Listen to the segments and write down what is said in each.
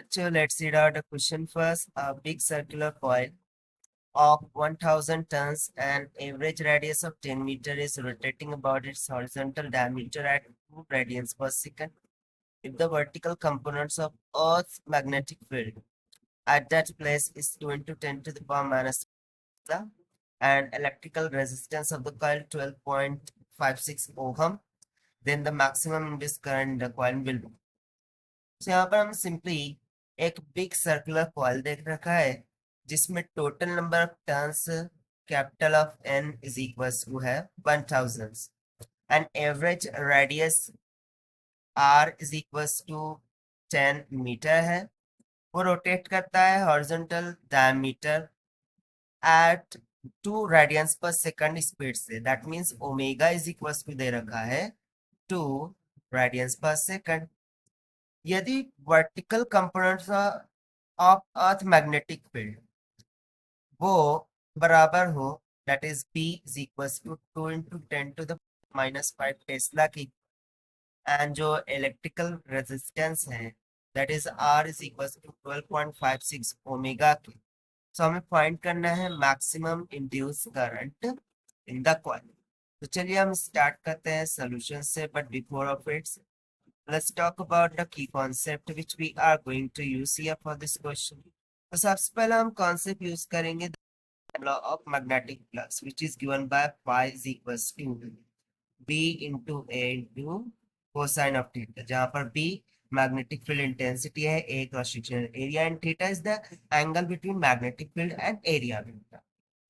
So let's read out the question first. A big circular coil of 1000 tons and average radius of 10 meter is rotating about its horizontal diameter at 2 radians per second. If the vertical components of Earth's magnetic field at that place is 2 into 10 to the power minus Tesla and electrical resistance of the coil 12.56 ohm, then the maximum induced current in the coil will be. So यहाँ पर हम simply एक big circular coil देख रखा है जिसमें total number of turns capital of n is equals to है 1000 and average radius r is equals to 10 metre है। वो रोटेट करता है horizontal diameter at 2 radians per second speed से। That means omega is equals to दे रखा है 2 radians per second. यदि vertical components of earth magnetic field वो बराबर हो, that is B is equals to 2 into 10 to the -5 tesla की, and जो इलेक्ट्रिकल रेजिस्टेंस है that is R is equals to 12.56 omega की। सो हमें फाइंड करना है maximum induce current in the coil. तो चलिए हम स्टार्ट करते हैं सॉल्यूशन से, but before of its let's talk about the key concept which we are going to use here for this question. तो सबसे पहले हम कॉन्सेप्ट यूज करेंगे law of magnetic flux which is given by phi is equals to b into a into cosine of theta, जहाँ पर b magnetic field intensity है, a cross sectional area and theta is the angle between magnetic field and area.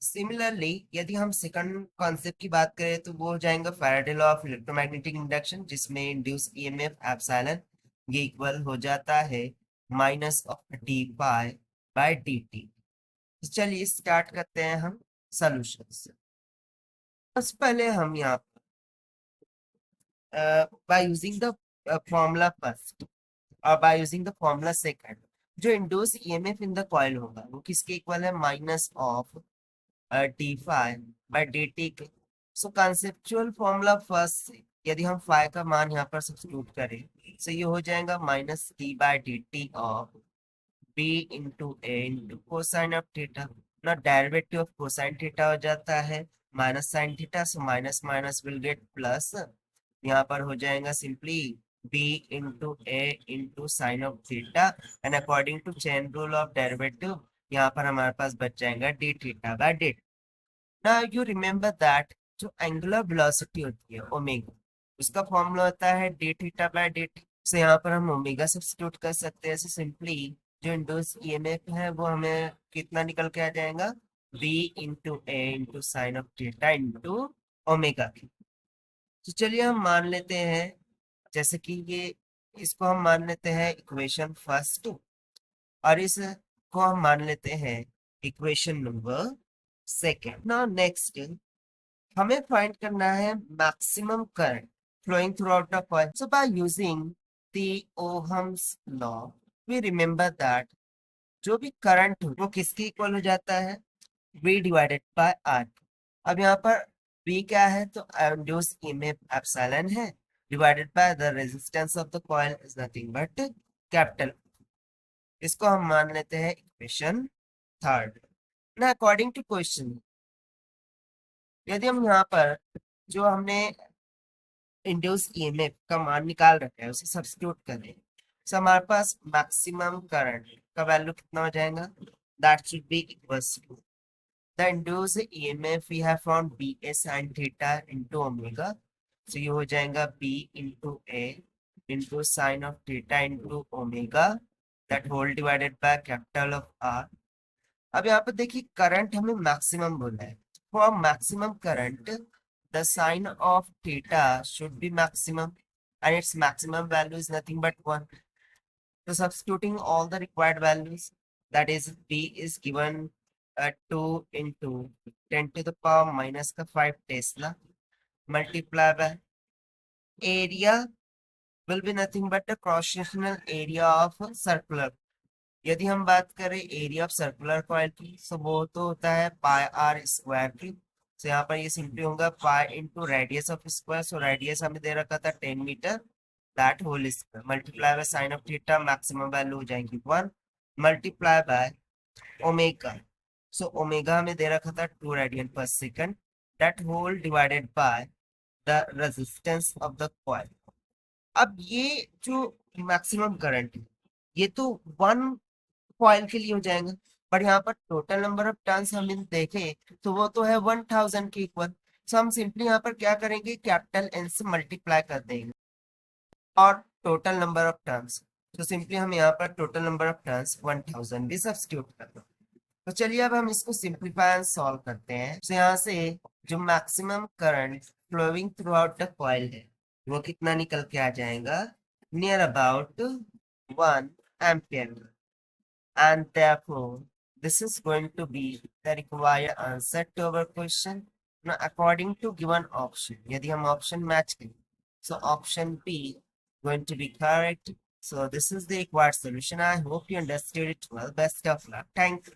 Similarly यदि हम second concept की बात करें तो वो हो जाएगा Faraday law of electromagnetic induction, जिसमें इंड्यूस ईएमएफ एप्सिलॉन ये इक्वल हो जाता है minus of D pi by D T. तो चलिए स्टार्ट करते हैं हम सॉल्यूशन से। सबसे पहले हम यहाँ by using the formula first और by using the formula second, जो induced EMF in the coil होगा वो किसके इक्वल है minus of d phi by D t के। सो कंसेप्चुअल फॉर्मूला फर्स्ट से यदि हम फाई का मान यहाँ पर सब्स्टिट्यूट करें तो ये हो जाएगा minus D by D T of B into A into cosine of theta. ना डेरिवेटिव ऑफ कोसाइन थीटा हो जाता है minus sine theta, so minus minus will get plus. यहाँ पर हो जाएगा simply b into A into sine of theta and according to chain rule of derivative यहाँ पर हमारे पास बच जाएगा D theta by D. Now you remember that जो एंगुलर वेलोसिटी होती है ओमेगा, उसका फॉर्मूला होता है D theta by D T. से यहाँ पर हम ओमेगा सब्स्टिट्यूट कर सकते हैं। सिंपली जो इंड्यूस ईएमएफ है वो हमें कितना निकल के आ जाएगा b into A into sine of theta into omega की। तो चलिए हम मान लेते हैं जैसे कि ये इसको हम मान लेते हैं इक्वेशन फर्स्ट और इसको हम मान लेते हैं equation number second. Now next हमें फाइंड करना है maximum current flowing through out the coil. So by using the Ohm's law we remember that जो भी करंट हो वो किसके इक्वल हो जाता है V डिवाइडेड बाय R। अब यहाँ पर V क्या है तो इंड्यूस ईएमएफ एप्सिलॉन है divided by the resistance of the coil is nothing but capital. इसको हम मान लेते हैं इक्वेशन थर्ड। ना अकॉर्डिंग टू क्वेश्चन यदि हम यहाँ पर जो हमने इंड्यूस ईएमएफ का मान निकाल रखा है उसे सब्स्टिट्यूट करें तो हमारे पास मैक्सिमम करंट का वैल्यू कितना हो जाएगा that should be equals to the induced EMF we have found BA sin theta into omega. So ये हो जाएगा B into A into sin of theta into omega that whole divided by capital of R. अब यहाँ पर देखिए current हमें maximum बोला है। For maximum current, the sin of theta should be maximum and its maximum value is nothing but 1. So substituting all the required values, that is B is given 2 into 10 to the power minus का 5 Tesla multiply by area will be nothing but the cross sectional area of circular। यदि हम बात करें area of circular coil की तो वो तो होता है पाई आर स्क्वायर की। तो यहाँ पर ये सिंपली होगा pi into radius of square. So radius हमें दे रखा था 10 metre that whole square multiply by sine of theta maximum value हो जाएगी 1 multiply by omega so omega में दे रखा था 2 radian per second that whole divided by the resistance of the coil. अब ये जो मैक्सिमम करंट है ये तो 1 कॉइल के लिए हो जाएगा पर यहाँ पर टोटल नंबर ऑफ टर्न्स हम देखें तो वो तो है 1000 के इक्वल। सो हम सिंपली यहाँ पर क्या करेंगे कैपिटल एन से मल्टीप्लाई कर देंगे और टोटल नंबर ऑफ टर्न्स तो सिंपली हम यहाँ पर टोटल नंबर ऑफ टर्न्स 1000 भी सब्स्टिट्यूट कर दो। तो चलिए अब हम इसको सिंप्लीफाई एंड सॉल्व करते हैं। तो यहाँ से जो maximum current flowing through out the coil है वो कितना निकल के आ जाएगा near about 1 ampere and therefore this is going to be the required answer to our question. Now according to given option यदि हम option match करें so option B going to be correct. So this is the required solution. I hope you understood it well. Best of luck. Thank you.